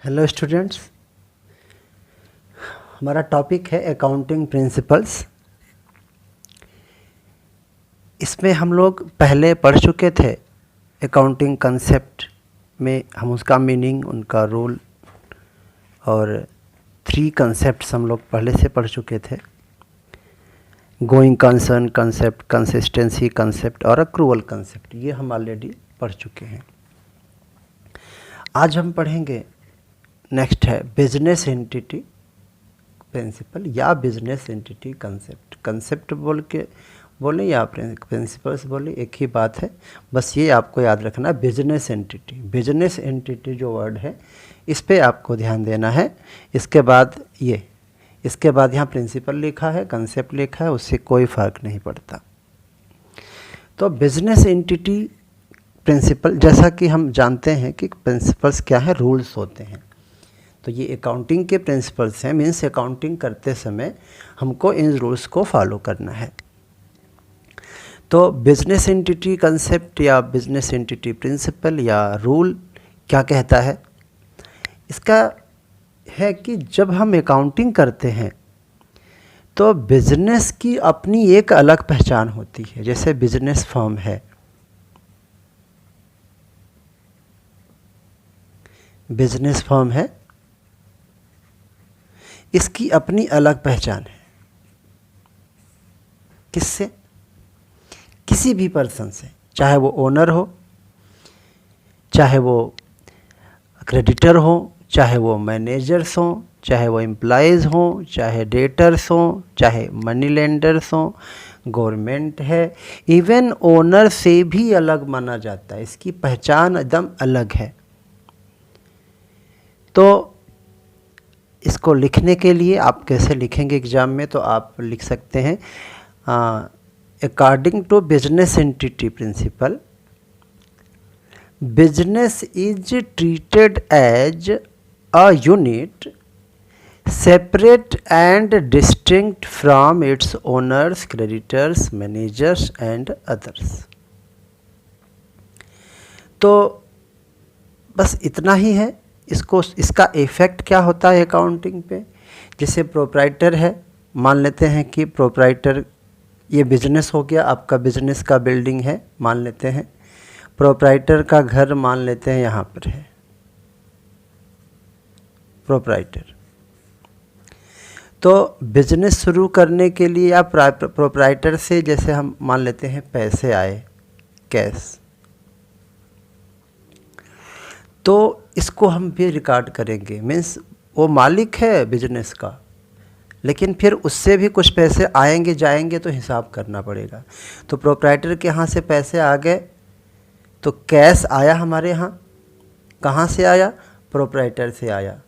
Hello students, हमारा topic है accounting principles. इसमें हम लोग पहले पढ़ चुके थे। अकाउंटिंग कंसेप्ट में हम उसका मीनिंग, उनका रूल और 3 कंसेप्ट्स हम लोग पहले से पढ़ चुके थे। Going concern concept, consistency concept और अक्रूवल कंसेप्ट, ये हम ऑलरेडी पढ़ चुके हैं। आज हम पढ़ेंगे, नेक्स्ट है बिजनेस एंटिटी प्रिंसिपल या बिजनेस एंटिटी कंसेप्ट। कंसेप्ट बोले या प्रिंसिपल्स बोले, एक ही बात है, बस ये आपको याद रखना। बिजनेस एंटिटी, बिजनेस एंटिटी जो वर्ड है इस पे आपको ध्यान देना है। इसके बाद यहाँ प्रिंसिपल लिखा है, कंसेप्ट लिखा है, उससे कोई फ़र्क नहीं पड़ता। तो बिजनेस एंटिटी प्रिंसिपल, जैसा कि हम जानते हैं कि प्रिंसिपल्स क्या है, रूल्स होते हैं। तो ये अकाउंटिंग के प्रिंसिपल्स हैं, मीन्स अकाउंटिंग करते समय हमको इन रूल्स को फॉलो करना है। तो बिजनेस एंटिटी कंसेप्ट या बिजनेस एंटिटी प्रिंसिपल या रूल क्या कहता है? इसका है कि जब हम अकाउंटिंग करते हैं तो बिजनेस की अपनी एक अलग पहचान होती है। जैसे बिजनेस फर्म है, बिजनेस फर्म है, इसकी अपनी अलग पहचान है। किससे? किसी भी पर्सन से, चाहे वो ओनर हो, चाहे वो क्रेडिटर हो, चाहे वो मैनेजर्स हों, चाहे वो एम्प्लॉयज़ हों, चाहे डेटर्स हों, चाहे मनी लेंडर्स हों, गवर्नमेंट है, इवन ओनर से भी अलग माना जाता है। इसकी पहचान एकदम अलग है। तो इसको लिखने के लिए आप कैसे लिखेंगे एग्ज़ाम में? तो आप लिख सकते हैं, according to business entity principle, business is treated as a unit separate and distinct from its owners, creditors, managers and others. तो बस इतना ही है। इसका इफ़ेक्ट क्या होता है अकाउंटिंग पे? जैसे प्रोप्राइटर है, मान लेते हैं कि प्रोप्राइटर, ये बिजनेस हो गया, आपका बिजनेस का बिल्डिंग है मान लेते हैं, प्रोप्राइटर का घर मान लेते हैं यहाँ पर है प्रोप्राइटर। तो बिजनेस शुरू करने के लिए आप प्रोप्राइटर से, जैसे हम मान लेते हैं पैसे आए कैश, तो इसको हम भी रिकॉर्ड करेंगे। मीन्स वो मालिक है बिजनेस का, लेकिन फिर उससे भी कुछ पैसे आएंगे जाएंगे तो हिसाब करना पड़ेगा। तो प्रोप्राइटर के यहाँ से पैसे आ गए, तो कैश आया हमारे यहाँ, कहाँ से आया? प्रोप्राइटर से आया।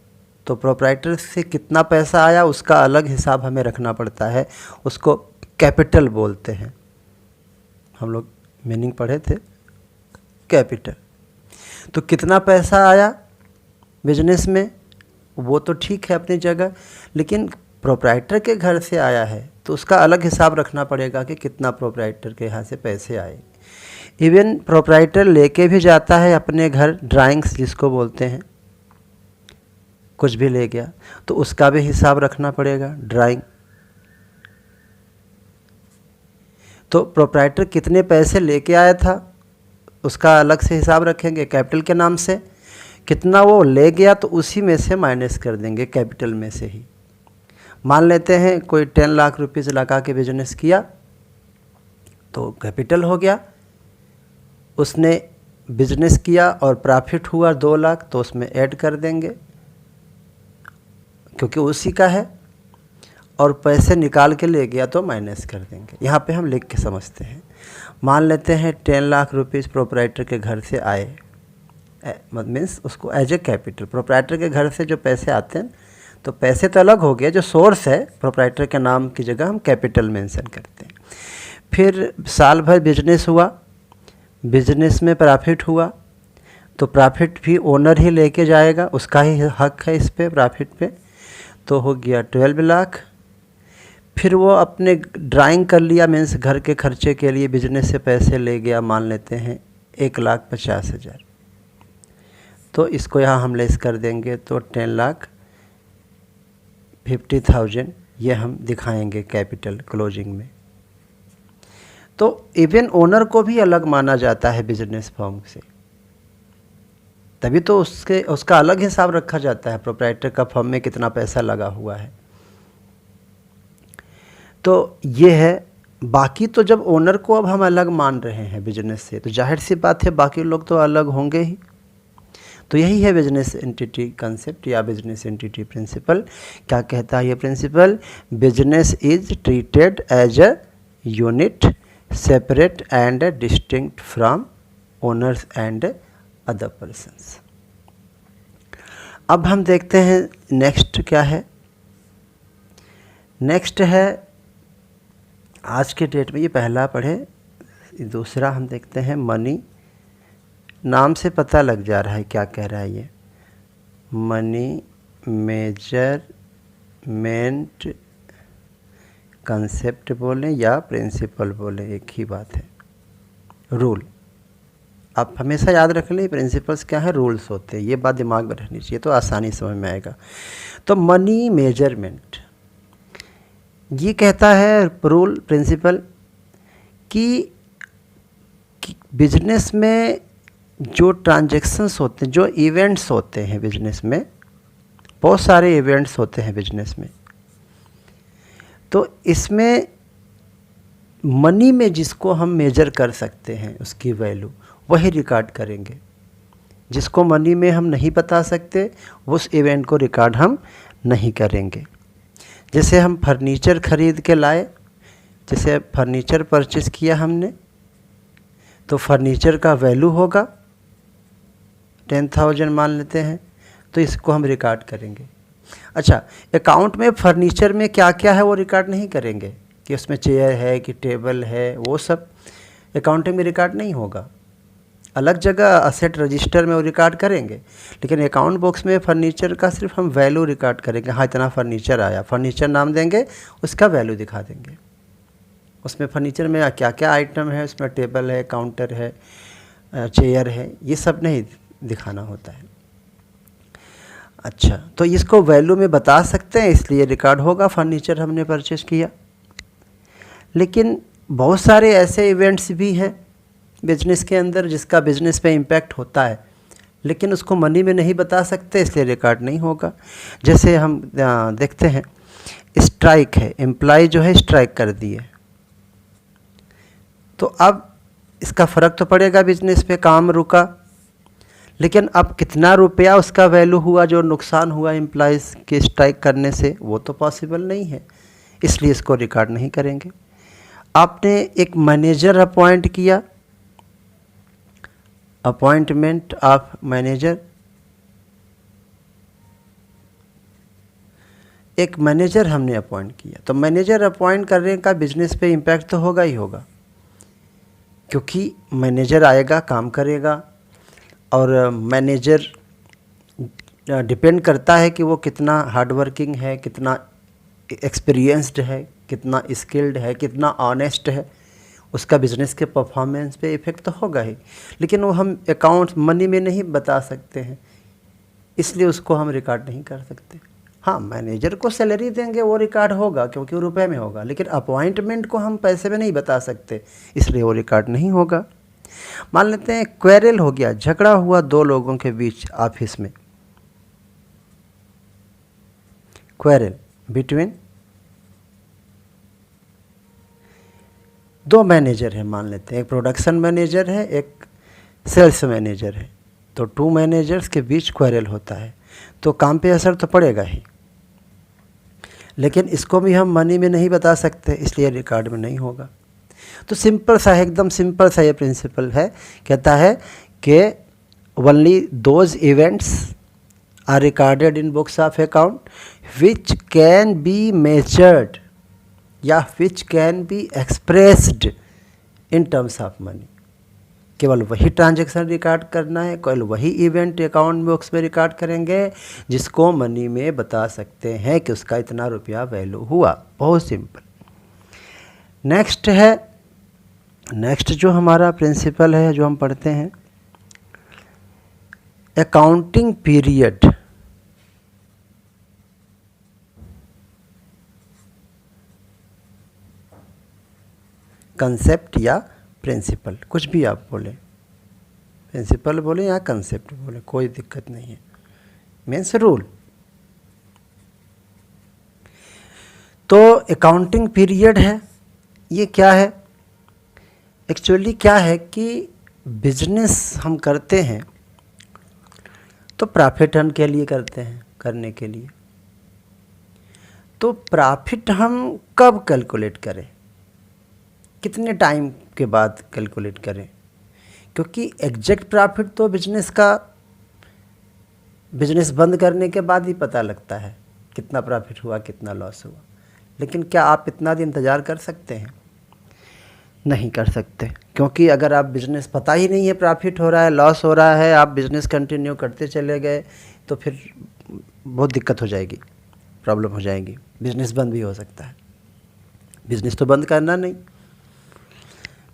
तो प्रोप्राइटर से कितना पैसा आया उसका अलग हिसाब हमें रखना पड़ता है, उसको कैपिटल बोलते हैं। हम लोग मीनिंग पढ़े थे कैपिटल। तो कितना पैसा आया बिजनेस में, वो तो ठीक है अपनी जगह, लेकिन प्रोप्राइटर के घर से आया है तो उसका अलग हिसाब रखना पड़ेगा कि कितना प्रोप्राइटर के यहाँ से पैसे आए। इवन प्रोप्राइटर लेके भी जाता है अपने घर, ड्राइंग्स जिसको बोलते हैं, कुछ भी ले गया तो उसका भी हिसाब रखना पड़ेगा, ड्राइंग। तो प्रोप्राइटर कितने पैसे लेके आया था उसका अलग से हिसाब रखेंगे कैपिटल के नाम से। कितना वो ले गया तो उसी में से माइनस कर देंगे, कैपिटल में से ही। मान लेते हैं कोई 10 लाख रुपीज़ लगा के बिजनेस किया तो कैपिटल हो गया। उसने बिजनेस किया और प्रॉफिट हुआ 2 लाख, तो उसमें ऐड कर देंगे क्योंकि उसी का है, और पैसे निकाल के ले गया तो माइनस कर देंगे। यहाँ पे हम लिख के समझते हैं। मान लेते हैं 10 लाख रुपीज़ प्रोप्राइटर के घर से आए, मीन्स उसको एज ए कैपिटल। प्रोप्राइटर के घर से जो पैसे आते हैं तो पैसे तो अलग हो गए, जो सोर्स है प्रोप्राइटर के नाम की जगह हम कैपिटल मेंशन करते हैं। फिर साल भर बिजनेस हुआ, बिजनेस में प्रॉफिट हुआ, तो प्रॉफिट भी ओनर ही लेके जाएगा, उसका ही हक है इस पे प्रॉफिट पे, तो हो गया 12 लाख। फिर वो अपने ड्राइंग कर लिया, मीन्स घर के खर्चे के लिए बिजनेस से पैसे ले गया, मान लेते हैं 1,50,000। तो इसको यहाँ हम लेस कर देंगे तो 10,50,000 ये हम दिखाएंगे कैपिटल क्लोजिंग में। तो इवन ओनर को भी अलग माना जाता है बिजनेस फर्म से, तभी तो उसका अलग हिसाब रखा जाता है प्रोप्राइटर का फर्म में कितना पैसा लगा हुआ है। तो ये है। बाकी तो जब ओनर को अब हम अलग मान रहे हैं बिजनेस से, तो जाहिर सी बात है बाकी लोग तो अलग होंगे ही। तो यही है बिजनेस एंटिटी कंसेप्ट या बिजनेस एंटिटी प्रिंसिपल। क्या कहता है ये principle? Business is treated as a unit separate and distinct from owners and other persons. अब हम देखते हैं नेक्स्ट क्या है। नेक्स्ट है आज के डेट में, ये पहला पढ़े, दूसरा हम देखते हैं मनी। नाम से पता लग जा रहा है क्या कह रहा है ये। मनी मेजरमेंट कंसेप्ट बोलें या प्रिंसिपल बोलें, एक ही बात है। रूल आप हमेशा याद रख लें, प्रिंसिपल्स क्या है, रूल्स होते हैं। ये बात दिमाग में रहनी चाहिए तो आसानी समझ में आएगा। तो मनी मेजरमेंट ये कहता है रूल प्रिंसिपल कि बिजनेस में जो ट्रांजैक्शंस होते हैं, जो इवेंट्स होते हैं बिजनेस में, बहुत सारे इवेंट्स होते हैं बिजनेस में, तो इसमें मनी में जिसको हम मेजर कर सकते हैं उसकी वैल्यू वही रिकॉर्ड करेंगे। जिसको मनी में हम नहीं बता सकते उस इवेंट को रिकॉर्ड हम नहीं करेंगे। जैसे हम फर्नीचर ख़रीद के लाए, जैसे फर्नीचर परचेज़ किया हमने, तो फर्नीचर का वैल्यू होगा 10,000 मान लेते हैं, तो इसको हम रिकॉर्ड करेंगे। अच्छा, अकाउंट में फर्नीचर में क्या क्या है वो रिकॉर्ड नहीं करेंगे कि उसमें चेयर है कि टेबल है, वो सब अकाउंटिंग में रिकॉर्ड नहीं होगा। अलग जगह असेट रजिस्टर में वो रिकॉर्ड करेंगे, लेकिन अकाउंट बॉक्स में फर्नीचर का सिर्फ हम वैल्यू रिकॉर्ड करेंगे। हाँ, इतना फर्नीचर आया, फर्नीचर नाम देंगे, उसका वैल्यू दिखा देंगे। उसमें फर्नीचर में क्या क्या आइटम है, उसमें टेबल है, काउंटर है, चेयर है, ये सब नहीं दिखाना होता है। अच्छा, तो इसको वैल्यू में बता सकते हैं, इसलिए रिकॉर्ड होगा फर्नीचर हमने परचेज़ किया। लेकिन बहुत सारे ऐसे इवेंट्स भी हैं बिजनेस के अंदर जिसका बिजनेस पे इम्पैक्ट होता है, लेकिन उसको मनी में नहीं बता सकते, इसलिए रिकॉर्ड नहीं होगा। जैसे हम देखते हैं स्ट्राइक है, एम्प्लॉय जो है स्ट्राइक कर दिए, तो अब इसका फ़र्क तो पड़ेगा बिजनेस पे, काम रुका, लेकिन अब कितना रुपया उसका वैल्यू हुआ, जो नुकसान हुआ एम्प्लॉयज़ के स्ट्राइक करने से, वो तो पॉसिबल नहीं है, इसलिए इसको रिकॉर्ड नहीं करेंगे। आपने एक मैनेजर अपॉइंट किया, अपॉइंटमेंट ऑफ मैनेजर, एक मैनेजर हमने अपॉइंट किया, तो मैनेजर अपॉइंट करने का बिजनेस पे इम्पैक्ट तो होगा ही होगा, क्योंकि मैनेजर आएगा, काम करेगा, और मैनेजर डिपेंड करता है कि वो कितना हार्डवर्किंग है, कितना एक्सपीरियंस्ड है, कितना स्किल्ड है, कितना ऑनेस्ट है, उसका बिजनेस के परफॉर्मेंस पे इफ़ेक्ट तो होगा ही। लेकिन वो हम अकाउंट मनी में नहीं बता सकते हैं, इसलिए उसको हम रिकॉर्ड नहीं कर सकते। हाँ, मैनेजर को सैलरी देंगे, वो रिकॉर्ड होगा क्योंकि वो रुपए में होगा, लेकिन अपॉइंटमेंट को हम पैसे में नहीं बता सकते, इसलिए वो रिकॉर्ड नहीं होगा। मान लेते हैं क्वेरल हो गया, झगड़ा हुआ दो लोगों के बीच ऑफिस में, क्वेरल बिटवीन दो मैनेजर है, मान लेते हैं एक प्रोडक्शन मैनेजर है, एक सेल्स मैनेजर है, तो 2 मैनेजर्स के बीच क्वेरल होता है, तो काम पे असर तो पड़ेगा ही, लेकिन इसको भी हम मनी में नहीं बता सकते, इसलिए रिकॉर्ड में नहीं होगा। तो सिंपल सा, एकदम सिंपल सा ये प्रिंसिपल है, कहता है कि only those events are recorded in books of account which can be measured या which can be expressed in terms of money. केवल वही ट्रांजैक्शन रिकॉर्ड करना है, केवल वही इवेंट अकाउंट बॉक्स में रिकॉर्ड करेंगे जिसको मनी में बता सकते हैं कि उसका इतना रुपया वैल्यू हुआ। बहुत सिंपल। नेक्स्ट जो हमारा प्रिंसिपल है जो हम पढ़ते हैं, अकाउंटिंग पीरियड कंसेप्ट या प्रिंसिपल, कुछ भी आप बोले, प्रिंसिपल बोले या कंसेप्ट बोले, कोई दिक्कत नहीं है, मीन्स रूल। तो अकाउंटिंग पीरियड है, ये क्या है? एक्चुअली क्या है कि बिजनेस हम करते हैं तो प्रॉफिट अर्न के लिए करते हैं, करने के लिए। तो प्रॉफिट हम कब कैलकुलेट करें, कितने टाइम के बाद कैलकुलेट करें? क्योंकि एग्जैक्ट प्रॉफिट तो बिजनेस बंद करने के बाद ही पता लगता है, कितना प्रॉफिट हुआ, कितना लॉस हुआ। लेकिन क्या आप इतना दिन इंतज़ार कर सकते हैं? नहीं कर सकते, क्योंकि अगर आप बिजनेस पता ही नहीं है प्रॉफिट हो रहा है, लॉस हो रहा है, आप बिजनेस कंटिन्यू करते चले गए तो फिर बहुत दिक्कत हो जाएगी, प्रॉब्लम हो जाएगी, बिजनेस बंद भी हो सकता है। बिजनेस तो बंद करना नहीं,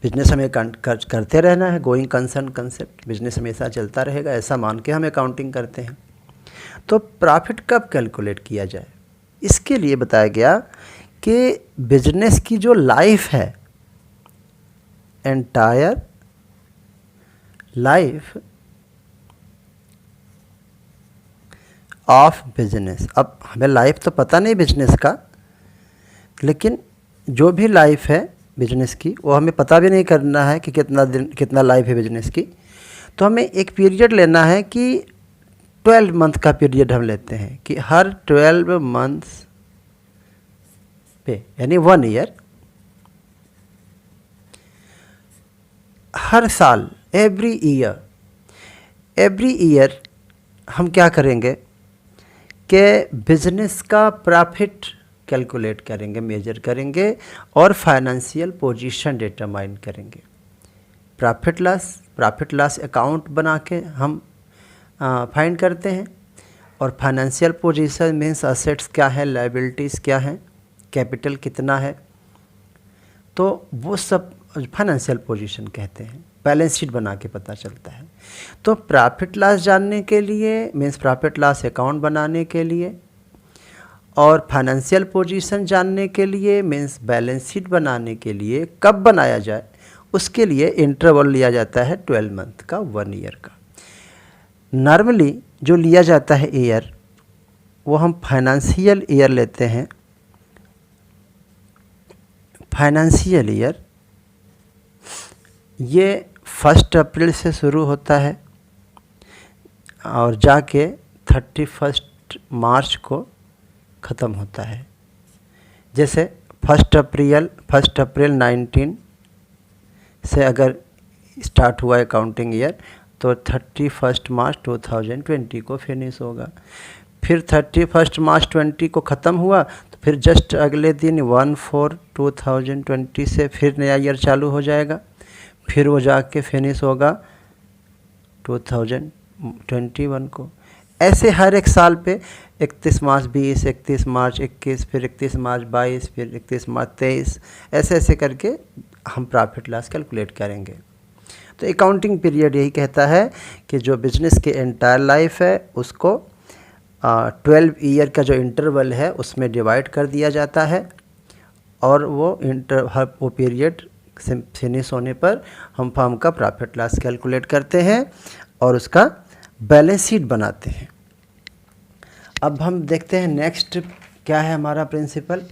बिजनेस हमें करते रहना है, गोइंग कंसर्न कंसेप्ट, बिजनेस हमेशा चलता रहेगा, ऐसा मान के हम अकाउंटिंग करते हैं। तो प्रॉफिट कब कैलकुलेट किया जाए, इसके लिए बताया गया कि बिजनेस की जो लाइफ है, एंटायर लाइफ ऑफ बिजनेस। अब हमें लाइफ तो पता नहीं बिजनेस का, लेकिन जो भी लाइफ है बिजनेस की वो हमें पता भी नहीं करना है कि कितना लाइफ है बिजनेस की। तो हमें एक पीरियड लेना है कि 12 मंथ का पीरियड हम लेते हैं कि हर 12 मंथ्स पे, यानी 1 ईयर, हर साल, एवरी ईयर हम क्या करेंगे कि बिजनेस का प्रॉफिट कैलकुलेट करेंगे, मेजर करेंगे और फाइनेंशियल पोजीशन डिटरमाइन करेंगे। प्रॉफिट लॉस अकाउंट बना के हम फाइंड करते हैं। और फाइनेंशियल पोजीशन मीन्स असेट्स क्या है, लायबिलिटीज़ क्या है, कैपिटल कितना है, तो वो सब फाइनेंशियल पोजीशन कहते हैं। बैलेंस शीट बना के पता चलता है। तो प्रॉफिट लॉस जानने के लिए मीन्स प्रॉफिट लॉस अकाउंट बनाने के लिए, और फाइनेंशियल पोजीशन जानने के लिए मीन्स बैलेंस शीट बनाने के लिए कब बनाया जाए, उसके लिए इंटरवल लिया जाता है 12 मंथ का, 1 ईयर का। नॉर्मली जो लिया जाता है ईयर, वो हम फाइनेंशियल ईयर लेते हैं। फाइनेंशियल ईयर ये 1 अप्रैल से शुरू होता है और जाके 31 मार्च को ख़त्म होता है। जैसे 1 अप्रैल 19 से अगर स्टार्ट हुआ अकाउंटिंग ईयर तो 31 मार्च 2020 को फिनिश होगा। फिर 31 मार्च 20 को ख़त्म हुआ तो फिर जस्ट अगले दिन 1/4/2020 से फिर नया ईयर चालू हो जाएगा। फिर वो जाके फिनिश होगा 2021 को। ऐसे हर एक साल पे 31 मार्च 20, 31 मार्च 21, फिर 31 मार्च 22, फिर 31 मार्च 23, ऐसे ऐसे करके हम प्रॉफिट लॉस कैलकुलेट करेंगे। तो अकाउंटिंग पीरियड यही कहता है कि जो बिजनेस की एंटायर लाइफ है उसको 12 ईयर का जो इंटरवल है उसमें डिवाइड कर दिया जाता है, और वो पीरियड फिनिश होने पर हम फर्म का प्रॉफिट लॉस कैलकुलेट करते हैं और उसका बैलेंस शीट बनाते हैं। अब हम देखते हैं नेक्स्ट क्या है हमारा प्रिंसिपल।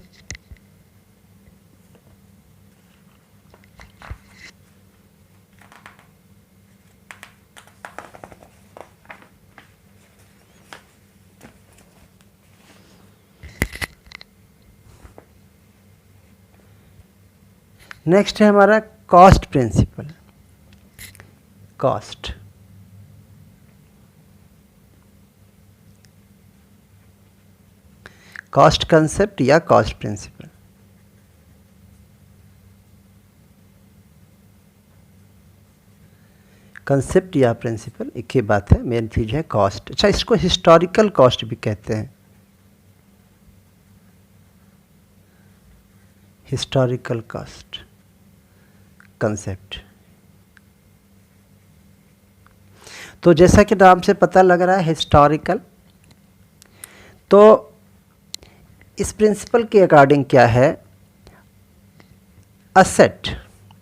नेक्स्ट है हमारा कॉस्ट प्रिंसिपल। कॉस्ट कंसेप्ट या कॉस्ट प्रिंसिपल। कंसेप्ट या प्रिंसिपल एक ही बात है, मेन चीज़ है कॉस्ट। अच्छा, इसको हिस्टोरिकल कॉस्ट भी कहते हैं। Historical cost concept. तो जैसा कि नाम से पता लग रहा है हिस्टोरिकल, तो इस प्रिंसिपल के अकॉर्डिंग क्या है, असेट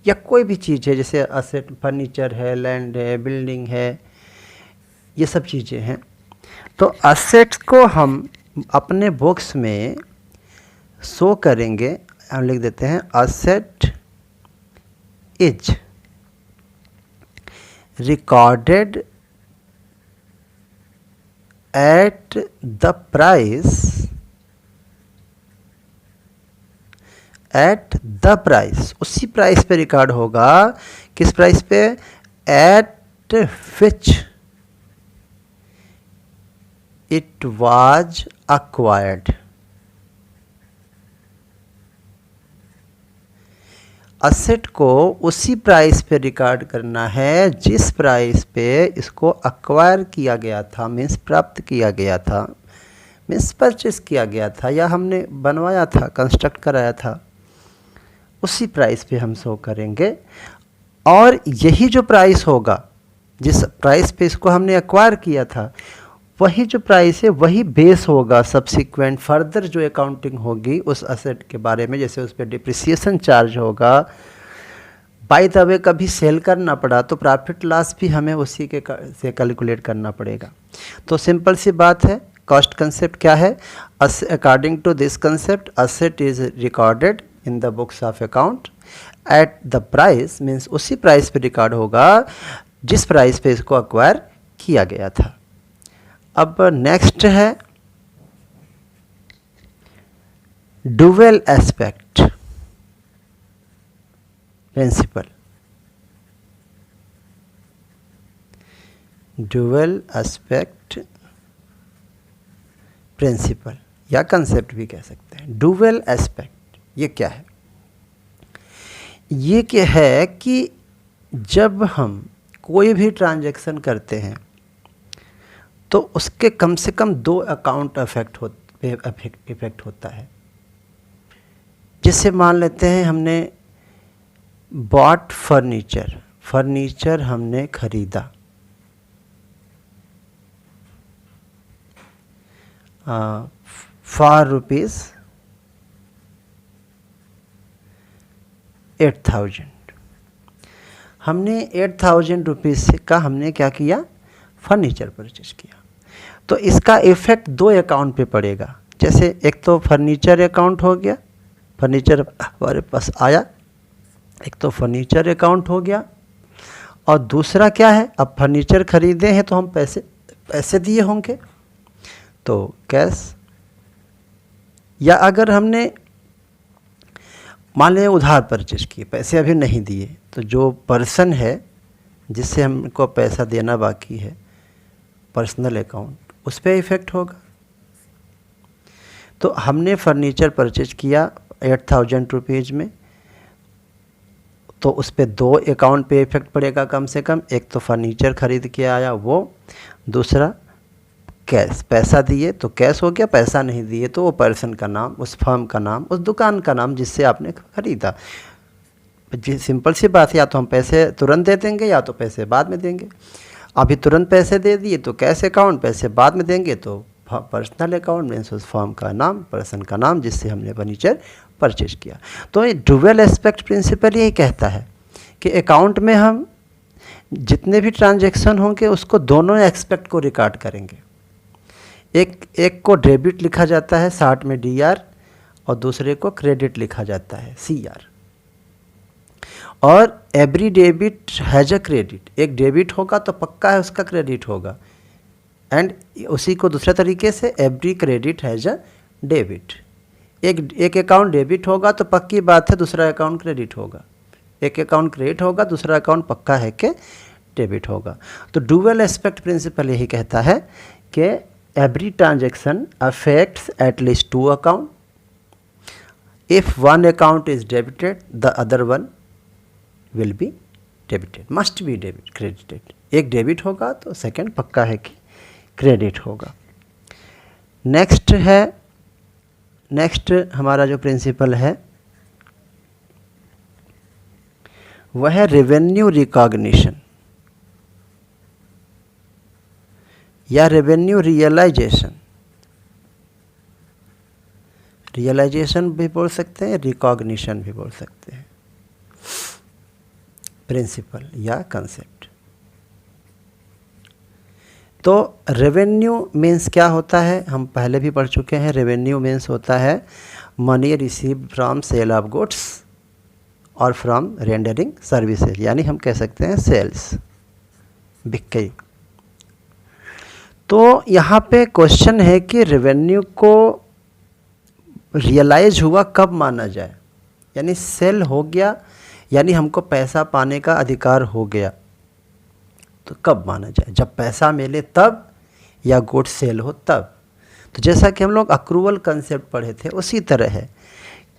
या कोई भी चीज़ है, जैसे असेट फर्नीचर है, लैंड है, बिल्डिंग है, ये सब चीज़ें हैं, तो असेट्स को हम अपने बुक्स में शो करेंगे। हम लिख देते हैं asset is recorded at the price, eight the price, उसी प्राइस पे रिकॉर्ड होगा। किस प्राइस पे? Eight which it was acquired. Asset को उसी प्राइस पे रिकॉर्ड करना है जिस प्राइस पे इसको अक्वायर किया गया था, मीन्स प्राप्त किया गया था, मीन्स परचेस किया गया था, या हमने बनवाया था, कंस्ट्रक्ट कराया था, उसी प्राइस पे हम शो करेंगे। और यही जो प्राइस होगा, जिस प्राइस पे इसको हमने एक्वायर किया था, वही जो प्राइस है वही बेस होगा सब्सिक्वेंट फर्दर जो अकाउंटिंग होगी उस असेट के बारे में। जैसे उस पर डिप्रिसिएशन चार्ज होगा, बाय द वे कभी सेल करना पड़ा तो प्रॉफिट लॉस भी हमें उसी के से कैलकुलेट करना पड़ेगा। तो सिंपल सी बात है, कॉस्ट कंसेप्ट क्या है? According to this concept asset is recorded in the books of account at the price, means उसी प्राइस पे रिकॉर्ड होगा जिस प्राइस पे इसको अक्वायर किया गया था। अब नेक्स्ट है dual aspect principle. Dual aspect principle या कंसेप्ट भी कह सकते हैं। डुअल एस्पेक्ट ये क्या है? ये क्या है कि जब हम कोई भी ट्रांजैक्शन करते हैं तो उसके कम से कम दो अकाउंट इफेक्ट होता है। जैसे मान लेते हैं हमने बॉट फर्नीचर, फर्नीचर हमने खरीदा, फॉर रुपीज़ 8,000। हमने 8,000 रुपीज़ का हमने क्या किया? फर्नीचर परचेज किया। तो इसका इफ़ेक्ट दो अकाउंट पे पड़ेगा। जैसे एक तो फर्नीचर अकाउंट हो गया, फर्नीचर हमारे पास आया, एक तो फर्नीचर अकाउंट हो गया, और दूसरा क्या है, अब फर्नीचर खरीदे हैं तो हम पैसे दिए होंगे तो कैश, या अगर हमने मान लें उधार परचेज किए, पैसे अभी नहीं दिए, तो जो पर्सन है जिससे हमको पैसा देना बाकी है, पर्सनल अकाउंट, उस पर इफ़ेक्ट होगा। तो हमने फर्नीचर परचेज किया 8,000 रुपीज़ में, तो उस पर दो अकाउंट पे इफ़ेक्ट पड़ेगा कम से कम। एक तो फर्नीचर ख़रीद के आया वो, दूसरा कैश, पैसा दिए तो कैश हो गया, पैसा नहीं दिए तो वो पर्सन का नाम, उस फर्म का नाम, उस दुकान का नाम जिससे आपने ख़रीदा। जी सिंपल सी बात है, या तो हम पैसे तुरंत दे देंगे या तो पैसे बाद में देंगे। अभी तुरंत पैसे दे दिए तो कैश अकाउंट, पैसे बाद में देंगे तो पर्सनल अकाउंट, मीन्स उस फर्म का नाम, पर्सन का नाम जिससे हमने फर्नीचर परचेज किया। तो ये डुअल एस्पेक्ट प्रिंसिपल यही कहता है कि अकाउंट में हम जितने भी ट्रांजैक्शन होंगे उसको दोनों एस्पेक्ट को रिकॉर्ड करेंगे। एक को डेबिट लिखा जाता है शॉर्ट में DR, और दूसरे को क्रेडिट लिखा जाता है CR। और every debit has a credit, एक डेबिट होगा तो पक्का है उसका क्रेडिट होगा, एंड उसी को दूसरे तरीके से every credit has a debit. एक अकाउंट डेबिट होगा तो पक्की बात है दूसरा अकाउंट क्रेडिट होगा, एक अकाउंट क्रेडिट होगा दूसरा अकाउंट पक्का है कि डेबिट होगा। तो डुअल एस्पेक्ट प्रिंसिपल यही कहता है कि every transaction affects at least two account. If one account is debited, the other one will be debited, must be credited. एक डेबिट होगा तो सेकंड पक्का है कि क्रेडिट होगा। नेक्स्ट हमारा जो प्रिंसिपल है वह है रेवेन्यू रिकॉग्निशन। या रेवेन्यू रियलाइजेशन, रियलाइजेशन भी बोल सकते हैं, रिकॉग्निशन भी बोल सकते हैं, प्रिंसिपल या कंसेप्ट। तो रेवेन्यू मीन्स क्या होता है, हम पहले भी पढ़ चुके हैं। रेवेन्यू मीन्स होता है money received from sale of goods और फ्रॉम रेंडरिंग सर्विसेज, यानी हम कह सकते हैं सेल्स, बिक्री। तो यहाँ पे क्वेश्चन है कि रेवेन्यू को रियलाइज हुआ कब माना जाए, यानी सेल हो गया, यानी हमको पैसा पाने का अधिकार हो गया, तो कब माना जाए, जब पैसा मिले तब या गुड सेल हो तब। तो जैसा कि हम लोग अक्रूवल कंसेप्ट पढ़े थे, उसी तरह है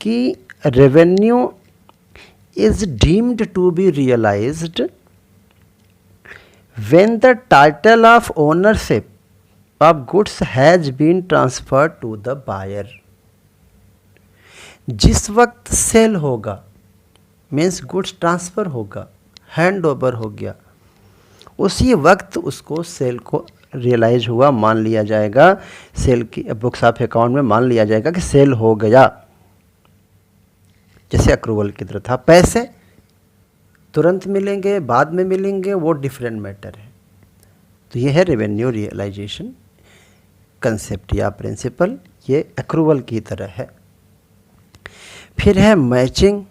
कि revenue is deemed to be realised when the title of ownership of goods has been transferred to the buyer. जिस वक्त सेल होगा मीन्स गुड्स ट्रांसफ़र होगा, हैंड ओवर हो गया, उसी वक्त उसको सेल को रियलाइज हुआ मान लिया जाएगा, सेल की बुक्स ऑफ अकाउंट में मान लिया जाएगा कि सेल हो गया। जैसे अक्रूवल की तरह था, पैसे तुरंत मिलेंगे बाद में मिलेंगे वो डिफरेंट मैटर है। तो ये है रेवेन्यू रियलाइजेशन कंसेप्ट या प्रिंसिपल, ये अक्रूवल की तरह है। फिर है मैचिंग,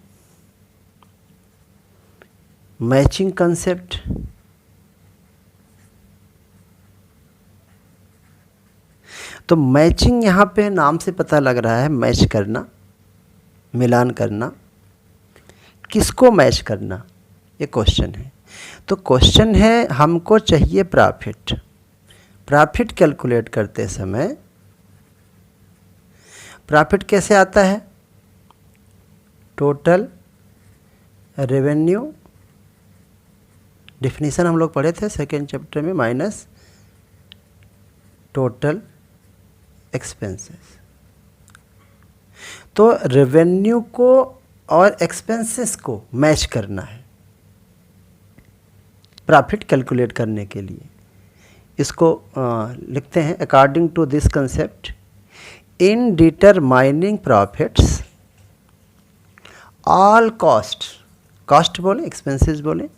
मैचिंग कंसेप्ट। तो मैचिंग यहाँ पे नाम से पता लग रहा है मैच करना, मिलान करना। किसको मैच करना, ये क्वेश्चन है। तो क्वेश्चन है हमको चाहिए प्रॉफिट। प्रॉफिट कैलकुलेट करते समय प्रॉफिट कैसे आता है, टोटल रेवेन्यू, डिफिनीशन हम लोग पढ़े थे सेकेंड चैप्टर में, माइनस टोटल एक्सपेंसेस। तो रेवेन्यू को और एक्सपेंसेस को मैच करना है प्रॉफिट कैलकुलेट करने के लिए। इसको लिखते हैं according to this concept, in determining profits all cost, cost बोले एक्सपेंसेस बोले,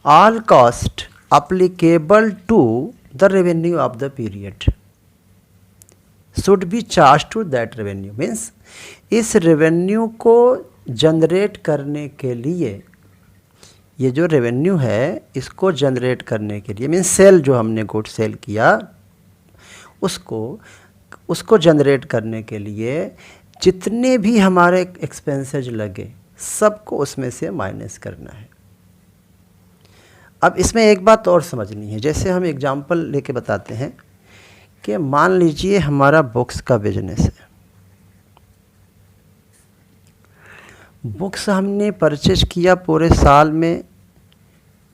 all cost applicable to the revenue of the period should be charge to that revenue. Means इस रेवेन्यू को जनरेट करने के लिए, ये जो रेवेन्यू है इसको जनरेट करने के लिए, मीन्स सेल जो हमने गुड सेल किया उसको जनरेट करने के लिए जितने भी हमारे एक्सपेंसेज लगे सबको उसमें से माइनस करना है। अब इसमें एक बात और समझनी है, जैसे हम एग्जांपल लेके बताते हैं कि मान लीजिए हमारा बुक्स का बिजनेस है, बुक्स हमने परचेज किया पूरे साल में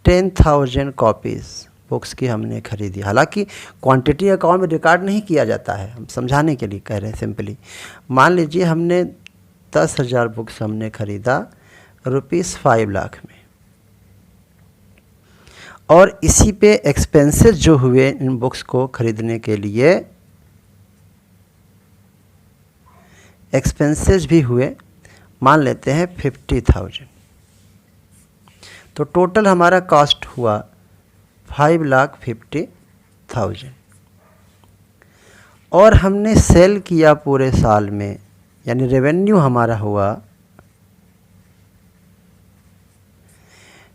10,000 कॉपीज़ बुक्स की हमने खरीदी। हालांकि क्वांटिटी अकाउंट में रिकॉर्ड नहीं किया जाता है, हम समझाने के लिए कह रहे हैं सिंपली। मान लीजिए हमने 10,000 बुक्स हमने खरीदा ₹5 लाख में, और इसी पे एक्सपेंसेस जो हुए इन बुक्स को खरीदने के लिए, एक्सपेंसेस भी हुए, मान लेते हैं 50,000। तो टोटल हमारा कॉस्ट हुआ 5,50,000, और हमने सेल किया पूरे साल में, यानी रेवेन्यू हमारा हुआ,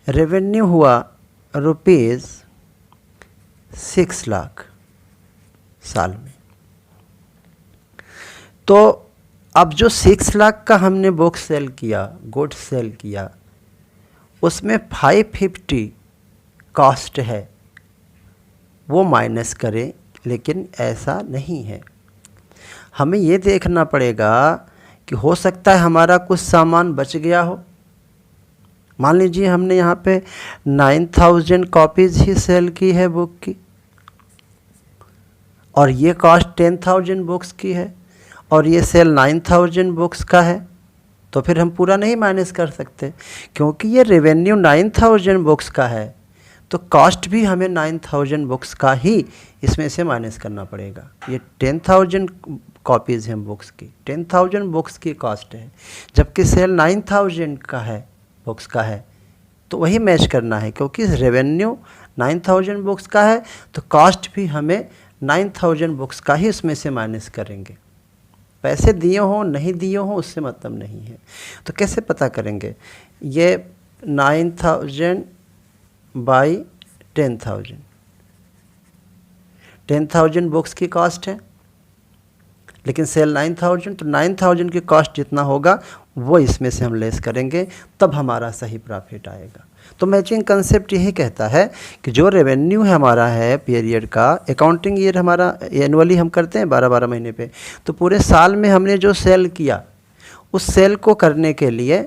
रेवेन्यू हुआ ₹6 लाख साल में। तो अब जो 6 लाख का हमने बुक सेल किया, गुड्स सेल किया, उसमें 550 कॉस्ट है, वो माइनस करें, लेकिन ऐसा नहीं है। हमें ये देखना पड़ेगा कि हो सकता है हमारा कुछ सामान बच गया हो। मान लीजिए हमने यहाँ पे 9,000 कॉपीज़ ही सेल की है बुक की, और ये कॉस्ट 10,000 बुक्स की है, और ये सेल 9,000 बुक्स का है, तो फिर हम पूरा नहीं माइनस कर सकते, क्योंकि ये रेवेन्यू 9,000 बुक्स का है। तो कॉस्ट भी हमें 9000 बुक्स का ही इसमें से माइनस करना पड़ेगा। ये 10,000 कॉपीज़ हैं बुक्स की, 10,000 बुक्स की कॉस्ट है, जबकि सेल 9,000 का है, बुक्स का है, तो वही मैच करना है। क्योंकि रेवेन्यू 9,000 बुक्स का है तो कॉस्ट भी हमें 9,000 बुक्स का ही इसमें से माइनस करेंगे। पैसे दिए हों नहीं दिए हों उससे मतलब नहीं है। तो कैसे पता करेंगे? ये 9,000 बाई 10,000, 10,000 बुक्स की कॉस्ट है, लेकिन सेल 9,000, तो 9,000 की कॉस्ट जितना होगा वो इसमें से हम लेस करेंगे, तब हमारा सही प्रॉफिट आएगा। तो मैचिंग कंसेप्ट यही कहता है कि जो रेवेन्यू है हमारा है पीरियड का, अकाउंटिंग ईयर हमारा एनुअली हम करते हैं 12-12 महीने पे, तो पूरे साल में हमने जो सेल किया उस सेल को करने के लिए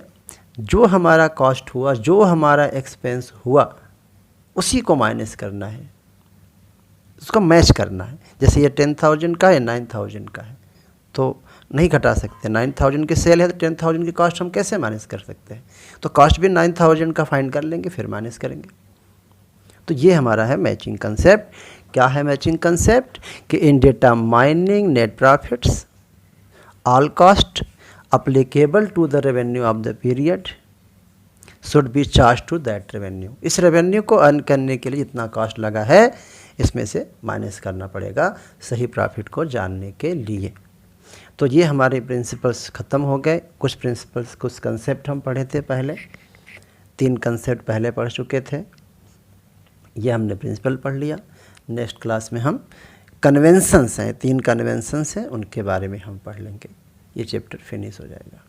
जो हमारा कॉस्ट हुआ, जो हमारा एक्सपेंस हुआ, उसी को माइनस करना है, उसको मैच करना है। जैसे ये 10,000 का है, 9,000 का है, तो नहीं घटा सकते। 9,000 की सेल है तो 10,000 की कॉस्ट हम कैसे माइनस कर सकते हैं? तो कॉस्ट भी 9,000 का फाइंड कर लेंगे, फिर माइनस करेंगे। तो ये हमारा है मैचिंग कंसेप्ट। क्या है मैचिंग कंसेप्ट? कि in determining net profits all cost applicable to the revenue of the period should be charge to that revenue. इस रेवेन्यू को अर्न करने के लिए जितना कॉस्ट लगा है इसमें से माइनस करना पड़ेगा सही प्रॉफिट को जानने के लिए। तो ये हमारे प्रिंसिपल्स ख़त्म हो गए। कुछ प्रिंसिपल्स, कुछ कंसेप्ट हम पढ़े थे पहले, 3 कंसेप्ट पहले पढ़ चुके थे, ये हमने प्रिंसिपल पढ़ लिया। नेक्स्ट क्लास में हम कन्वेंशंस हैं, 3 कन्वेंशंस हैं, उनके बारे में हम पढ़ लेंगे। ये चैप्टर फिनिश हो जाएगा।